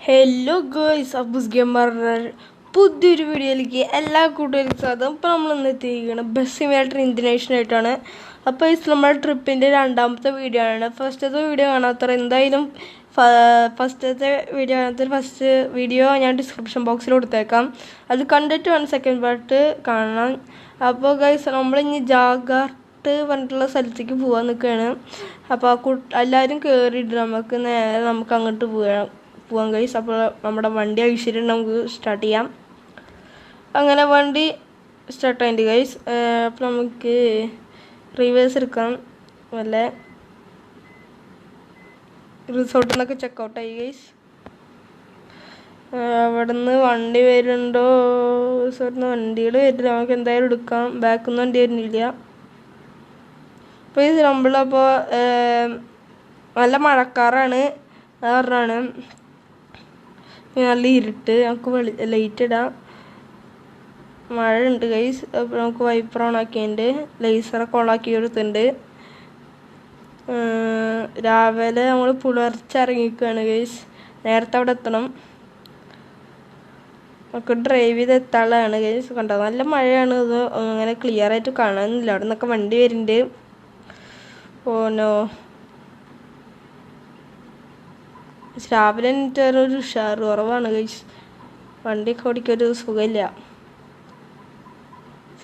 Hello girls, അബൂസ് ഗെയിമറുടെ പുതിയൊരു വീഡിയോയിലേക്ക് എല്ലാ കൂട്ടുകാർക്കും സ്വാഗതം. ഇപ്പോൾ നമ്മൾ ഇന്ന് എത്തിയിരിക്കുന്നത് ബസ് സിമുലേറ്റർ ഇന്ത്യനേഷൻ ആയിട്ടാണ്. അപ്പോൾ ഇത് നമ്മുടെ ട്രിപ്പിൻ്റെ രണ്ടാമത്തെ വീഡിയോ ആണ്. ഫസ്റ്റത്തെ വീഡിയോ കാണാത്തവർ എന്തായാലും ഫസ്റ്റത്തെ വീഡിയോ കാണാത്തവർ ഫസ്റ്റ് വീഡിയോ ഞാൻ ഡിസ്ക്രിപ്ഷൻ ബോക്സിൽ കൊടുത്തേക്കാം. അത് കണ്ടിട്ട് വേണം സെക്കൻഡ് പാർട്ട് കാണാൻ. അപ്പോൾ ഗൈസ്, നമ്മളിനി ജാഗാർട്ട് പറഞ്ഞിട്ടുള്ള സ്ഥലത്തേക്ക് പോകാൻ നിൽക്കുകയാണ്. അപ്പോൾ എല്ലാവരും കയറിയിട്ട് നമുക്ക് അങ്ങോട്ട് പോവാം ഗൈസ്. അപ്പോൾ നമ്മുടെ വണ്ടി ഐശ്വര്യം നമുക്ക് സ്റ്റാർട്ട് ചെയ്യാം. അങ്ങനെ വണ്ടി സ്റ്റാർട്ട് ആയിട്ട് ഗൈസ്. അപ്പോൾ നമുക്ക് റിവേഴ്സ് എടുക്കാം. വല്ല റിസോർട്ടിൽ നിന്നൊക്കെ ചെക്കൗട്ടായി ഗൈസ്. അവിടെ നിന്ന് വണ്ടി വരുന്നുണ്ടോ? റിസോർട്ടിൽ നിന്ന് വണ്ടികൾ വരില്ല. നമുക്ക് എന്തായാലും എടുക്കാം. ബാക്കിൽ നിന്ന് വണ്ടി വരുന്നില്ല. അപ്പോൾ ഈ നമ്മളപ്പോൾ നല്ല മഴക്കാറാണ്. കാരണമാണ് നല്ല ഇരുട്ട്. നമുക്ക് ലൈറ്റ് ഇടാം. മഴ ഉണ്ട് ഗൈസ്. അപ്പോൾ നമുക്ക് വൈപ്പർ ഓൺ ആക്കിയിട്ടുണ്ട്. ലേസറൊക്കെ ഓണാക്കി കൊടുത്തിട്ടുണ്ട്. രാവിലെ നമ്മൾ പുലർച്ചിറങ്ങിക്കുകയാണ് ഗൈസ്. നേരത്തെ അവിടെ എത്തണം. നമുക്ക് ഡ്രൈവ് ചെയ്ത് എത്താനുള്ളതാണ് ഗൈസ്. കണ്ടോ, നല്ല മഴയാണ്. ഇത് അങ്ങനെ ക്ലിയർ ആയിട്ട് കാണാനില്ല. അവിടെ നിന്നൊക്കെ വണ്ടി വരുന്നുണ്ട്. ഓനോ, രാവിലെ എനിക്ക് ഒരു ഉഷാറ് കുറവാണ് ഗൈസ്. വണ്ടിയൊക്കെ ഓടിക്കൊരു സുഖമില്ല.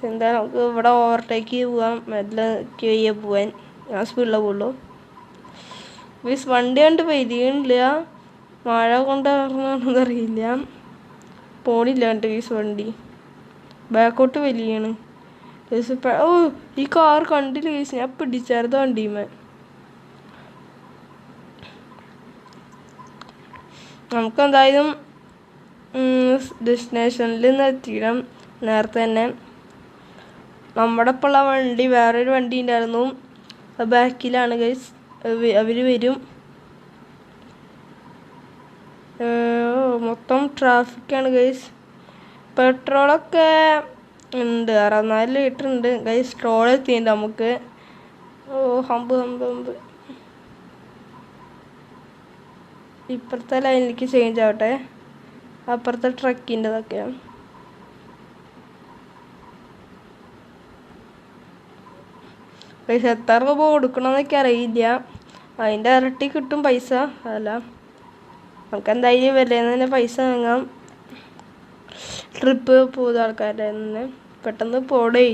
എന്താ, നമുക്ക് ഇവിടെ ഓവർടേക്ക് പോവാം. മെല്ലെ ക്യൂ പോവാൻ. ഞാൻ സ്പീഡിലാണ് പോകുള്ളൂ ഗൈസ്. വണ്ടി കൊണ്ട് പെയ്യുന്നില്ല. മഴ കൊണ്ടാണെന്ന് അറിയില്ല. പോണില്ല കണ്ട് ഗൈസ്. വണ്ടി ബാക്കോട്ട് വലിയാണ് ഗൈസ്. ഓ, ഈ കാർ കണ്ടില്ല ഗൈസ്. ഞാൻ പിടിച്ചായിരുന്നു വണ്ടിയുമേ. നമുക്ക് എന്തായാലും ഡെസ്റ്റിനേഷനിൽ നിന്ന് എത്തിയിടാം നേരത്തെ തന്നെ. നമ്മുടെ ഇപ്പോൾ ഉള്ള വണ്ടി വേറൊരു വണ്ടി ഉണ്ടായിരുന്നു. ബാക്കിലാണ് ഗൈസ്. അവർ വരും. മൊത്തം ട്രാഫിക്കാണ് ഗൈസ്. പെട്രോളൊക്കെ ഉണ്ട്. 64 ലിറ്റർ ഉണ്ട് ഗൈസ്. ട്രോൾ എത്തിയിട്ടുണ്ട് നമുക്ക്. ഓ, ഹമ്പ്. ഇപ്പുറത്തെ ലൈനിലേക്ക് ചേഞ്ച് ആവട്ടെ. അപ്പുറത്തെ ട്രക്കിൻ്റെതൊക്കെയാണ്. പൈസ എത്ര രൂപ കൊടുക്കണമെന്നൊക്കെ അറിയില്ല. അതിൻ്റെ ഇരട്ടി കിട്ടും പൈസ. അല്ല, നമുക്ക് എന്തായാലും വിലയിൽ തന്നെ പൈസ വാങ്ങാം. ട്രിപ്പ് പോകുന്ന ആൾക്കാരുടെ തന്നെ പെട്ടെന്ന് പോടേ.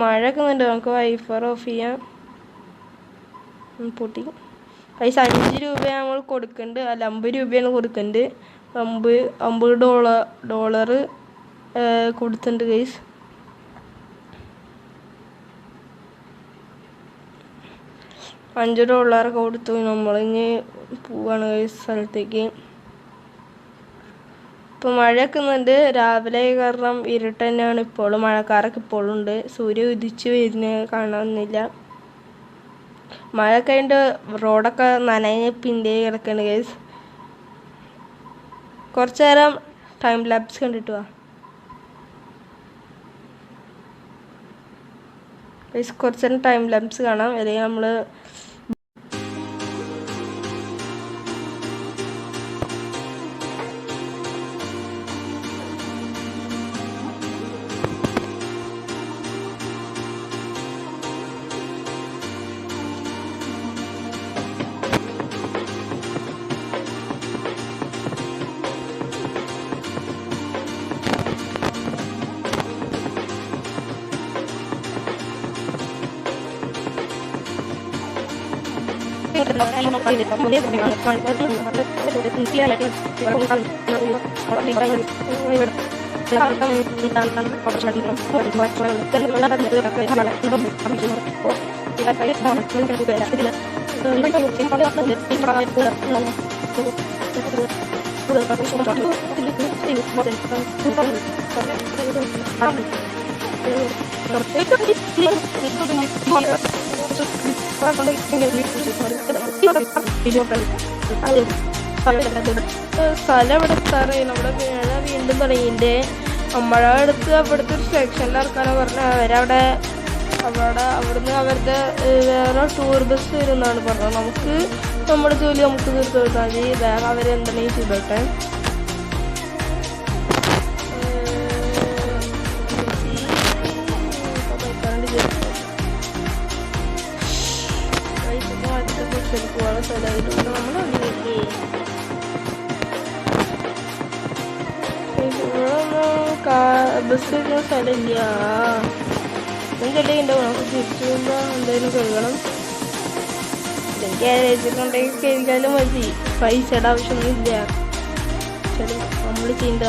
മഴയൊക്കെ ഉണ്ട്. നമുക്ക് വൈഫർ ഓഫ് ചെയ്യാം. പൊട്ടി പൈസ 5 രൂപ നമ്മൾ കൊടുക്കുന്നുണ്ട്. അല്ല, 50 രൂപയാണ് കൊടുക്കുന്നുണ്ട്. 50 ഡോളർ കൊടുത്തിട്ടുണ്ട് ഗൈസ്. $5 കൊടുത്തു. നമ്മളിനി പോവാണ് ഗൈസ് സ്ഥലത്തേക്ക്. ഇപ്പോൾ മഴയൊക്കെ ഉണ്ട്. രാവിലെ കാരണം ഇരുട്ട് തന്നെയാണ്. ഇപ്പോഴും മഴക്കാരൊക്കെ ഇപ്പോഴും ഉണ്ട്. സൂര്യ ഉദിച്ച് വരുന്നത് കാണാനൊന്നുമില്ല. മഴ കഴിഞ്ഞിട്ട് റോഡൊക്കെ നനഞ്ഞ് പിന്തി കിടക്കണ് ഗൈസ്. കുറച്ച് നേരം ടൈം ലാപ്സ് കണ്ടിട്ട് വാ ഗൈസ്. കുറച്ച് നേരം ടൈം ലാപ്സ് കാണാം. അല്ലെങ്കിൽ നമ്മൾ സ്ഥലം എവിടെ എത്താറായി. നമ്മുടെ മഴ വീണ്ടും തുടങ്ങിയിട്ട്. മഴ എടുത്ത് അവിടുത്തെ ഒരു സെക്ഷനിൽ ഇറക്കാനാണ് പറഞ്ഞത്. അവിടുന്ന് അവരുടെ വേറെ ടൂർ ബസ് വരുമെന്നാണ് പറഞ്ഞത്. നമുക്ക് നമ്മുടെ ജോലി നമുക്ക് തീർത്ത് കൊടുത്താൽ മതി. വേറെ അവരെന്തെങ്കിലും ചെയ്തോട്ടെ. ബസ് വരുന്ന സ്ഥലമില്ല. എന്തെല്ലാം നമുക്ക് തിരിച്ചു പോകുമ്പോൾ എന്തായാലും കഴുകണം. ഗ്യാരേജിലുണ്ടെങ്കിൽ കഴുകാലും മതി. പൈസയുടെ ആവശ്യമൊന്നും ഇല്ല. ശരി, നമ്മൾ ചെയ്യേണ്ട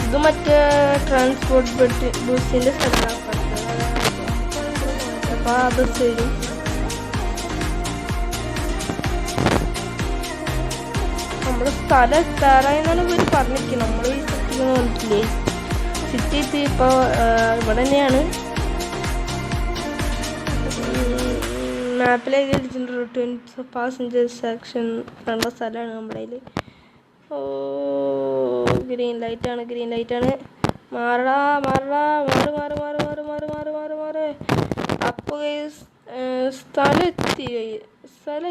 ഇത് മറ്റേ ട്രാൻസ്പോർട്ട് ബസ്സിൻ്റെ സ്ഥലമാണ്. അപ്പോൾ ആ ബസ് വരും. നമ്മുടെ സ്ഥലം എത്താറായി എന്നാണ് ഇവർ പറഞ്ഞിരിക്കുന്നത്. നമ്മൾ ഈ സിറ്റിന്ന് പറഞ്ഞിട്ടില്ലേ, സിറ്റി എത്തി. ഇപ്പോൾ ഇവിടെ തന്നെയാണ്. മാപ്പിലേക്ക് അടിച്ചിട്ടുണ്ട് റിട്ടേൺ പാസഞ്ചേഴ്സ് സെക്ഷൻ കണ്ട സ്ഥലമാണ് നമ്മുടെ കയ്യിൽ. ഓ, ഗ്രീൻ ലൈറ്റാണ്. മാറടാ. അപ്പോൾ സ്ഥലം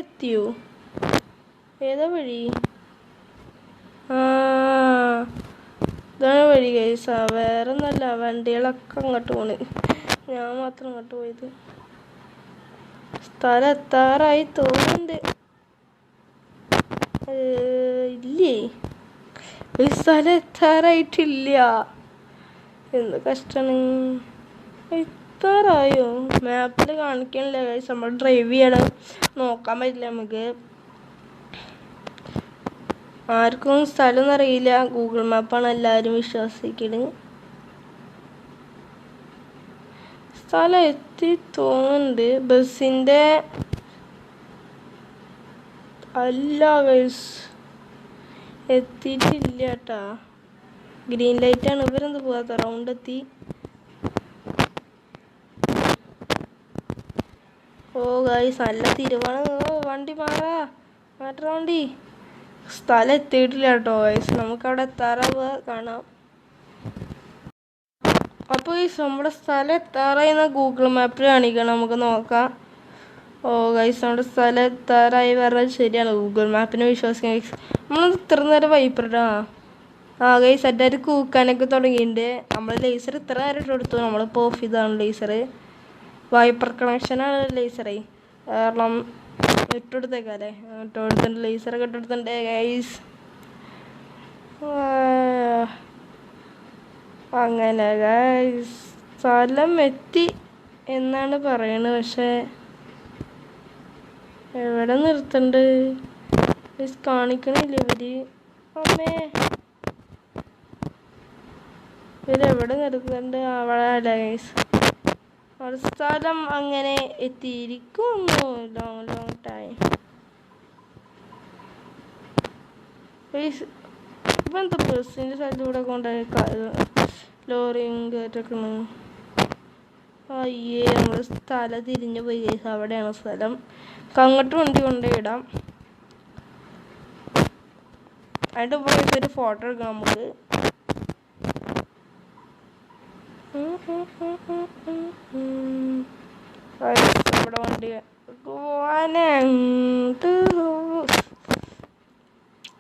എത്തിയോ? ഏതാ വഴി? ഇതാണ് വഴി ഗൈസ്. വേറെ ഒന്നല്ല, വണ്ടികളൊക്കെ അങ്ങോട്ട് പോണ്. ഞാൻ മാത്രം അങ്ങോട്ട് പോയത്. സ്ഥലം എത്താറായി തോന്നുന്നുണ്ട്. ഇല്ലേ, ഒരു സ്ഥലം എത്താറായിട്ടില്ല. എന്ത് കഷ്ടാണ്. എത്താറായോ? മാപ്പിൽ കാണിക്കണില്ല ഗൈസ്. നമ്മൾ ഡ്രൈവ് ചെയ്യണം, നോക്കാൻ പറ്റില്ല നമുക്ക്. ആർക്കും സ്ഥലമൊന്നും അറിയില്ല. ഗൂഗിൾ മാപ്പാണ് എല്ലാവരും വിശ്വസിക്കുന്നത്. സ്ഥലം എത്തി തോന്നുന്നുണ്ട്. ബസ്സിൻ്റെ അല്ല ഗൈസ്, എത്തിയിട്ടില്ല കേട്ടാ. ഗ്രീൻ ലൈറ്റാണ്. ഇവരെന്ത് പോകാത്ത? റൗണ്ട് എത്തി. ഓ ഗൈസ്, നല്ല തിരുവാണ്. വണ്ടി മാറ്റ വണ്ടി. സ്ഥലം എത്തിയിട്ടില്ല കേട്ടോ ഗൈസ്. നമുക്കവിടെ എത്താറാവുക കാണാം. അപ്പോൾ ഗൈസ്, നമ്മുടെ സ്ഥലം എത്താറായി എന്നാൽ ഗൂഗിൾ മാപ്പിൽ കാണിക്കണം. നമുക്ക് നോക്കാം. ഓ ഗൈസ്, നമ്മുടെ സ്ഥലം എത്താറായി പറഞ്ഞാൽ ശരിയാണ്. ഗൂഗിൾ മാപ്പിനെ വിശ്വസിക്കാം ഗൈസ്. നമ്മൾ ഇത്ര നേരം വൈപ്പിടാ. ഗൈസ്, എല്ലാവരും കൂക്കാനൊക്കെ തുടങ്ങിയിട്ടുണ്ട്. നമ്മൾ ലേസർ ഇത്ര നേരം ഇട്ടെടുത്തു. നമ്മളിപ്പോൾ ഓഫ് ചെയ്താണ് ലേസർ. വൈപ്പർ കണക്ഷനാണ് ലേസറേ. കാരണം ഇട്ടെടുത്തേക്കല്ലേ. ഇട്ടെടുത്തിട്ടുണ്ട്, ലേസറൊക്കെ ഇട്ടെടുത്തിട്ടുണ്ട് ഗൈസ്. അങ്ങനെ ഗൈസ്, സ്ഥലം എത്തി എന്നാണ് പറയണത്. പക്ഷേ എവിടെ നിർത്തണ്ട് ഗൈസ്? കാണിക്കണില്ല ഇവര്. അമ്മേ, ഇവരെവിടെ നിർത്തണ്ട്? അവിടെ അല്ല ഗൈസ്. ഒരു സ്ഥലം അങ്ങനെ എത്തിയിരിക്കുന്നു. Long time. ഇപ്പം എന്താ ബസ്സിൻ്റെ സ്ഥലത്തൂടെ കൊണ്ടുപോയി ലോറിയും കയറ്റൊക്കെ. അയ്യേ, നമ്മൾ സ്ഥലം തിരിഞ്ഞു പോയി ഗൈസ്. അവിടെയാണ് സ്ഥലം. അങ്ങോട്ട് വണ്ടി കൊണ്ടുപോയിടാം. അതിൻ്റെ പോയി ഒരു ഫോട്ടോ എടുക്കാം നമുക്ക്.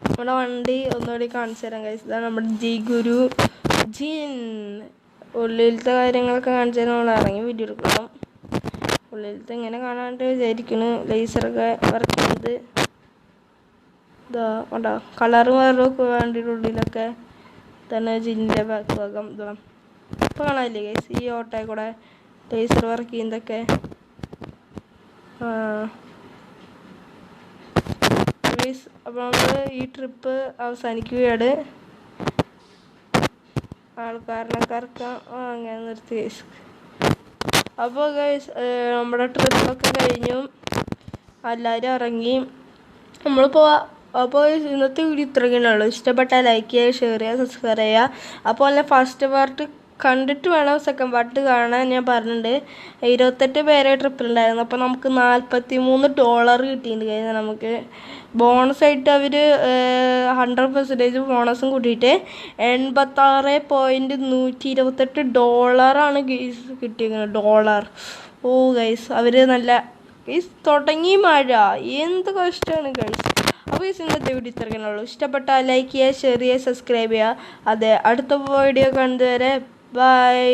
നമ്മുടെ വണ്ടി ഒന്നുകൂടി കാണിച്ചു തരാം ഗൈസ്. ഇതാണ് നമ്മുടെ ജി ജിൻ. ഉള്ളിലത്തെ കാര്യങ്ങളൊക്കെ കാണിച്ചു തരാൻ നമ്മൾ ഇറങ്ങി വീഡിയോ എടുക്കണം. ഉള്ളിലത്തെ ഇങ്ങനെ കാണാണ്ട് വിചാരിക്കുന്നു. ലേസറൊക്കെ വർക്ക് ചെയ്ത് ഇതാ ഉണ്ടോ, കളറ് മാറുമൊക്കെ വണ്ടിയുടെ ഉള്ളിലൊക്കെ തന്നെ. ജിന്നിൻ്റെ ബാക്ക് ഭാഗം ഇതാ ഇപ്പോൾ കാണാനില്ലേ ഗൈസ്? ഈ ഓട്ടോയിൽ കൂടെ ലേസർ വർക്ക് ചെയ്യുന്നതൊക്കെ. അപ്പോൾ നമ്മൾ ഈ ട്രിപ്പ് അവസാനിക്കുകയാണ്. ആൾക്കാരനെ കറക്കാം. അങ്ങനെ നിർത്തി ഗൈസ്. അപ്പോൾ ഗൈസ്, നമ്മുടെ ട്രിപ്പൊക്കെ കഴിഞ്ഞു. എല്ലാവരും ഇറങ്ങി. നമ്മളിപ്പോൾ അപ്പോൾ ഇന്നത്തെ വീഡിയോ ഇത്രയൊക്കെയുള്ളൂ. ഇഷ്ടപ്പെട്ടാൽ ലൈക്ക് ചെയ്യുക, ഷെയർ ചെയ്യുക, സബ്സ്ക്രൈബ് ചെയ്യുക. അപ്പോൾ അല്ല, ഫസ്റ്റ് പാർട്ട് കണ്ടിട്ട് വേണം സെക്കൻഡ് പാർട്ട് കാണാൻ ഞാൻ പറഞ്ഞിട്ടുണ്ട്. 28 പേരെ ട്രിപ്പിലുണ്ടായിരുന്നു. അപ്പോൾ നമുക്ക് $43 കിട്ടിയിട്ടുണ്ട് കഴിഞ്ഞാൽ. നമുക്ക് ബോണസായിട്ട് അവർ 100% ബോണസും കൂട്ടിയിട്ട് $86.128 കിട്ടിയിരിക്കുന്നത്. ഓ ഗൈസ് അവർ നല്ല ഗൈസ് തുടങ്ങി മഴ, എന്ത് കഷ്ടമാണ് ഗൈസ്. അപ്പോൾ ഗൈസ് ഇന്നത്തെ വീഡിയോ ഇത്രയ്ക്കുള്ളൂ. ഇഷ്ടപ്പെട്ടാൽ ലൈക്ക് ചെയ്യുക, ഷെയർ ചെയ്യുക, സബ്സ്ക്രൈബ് ചെയ്യുക. അതെ, അടുത്ത വീഡിയോ കണ്ടുവരെ ബൈ.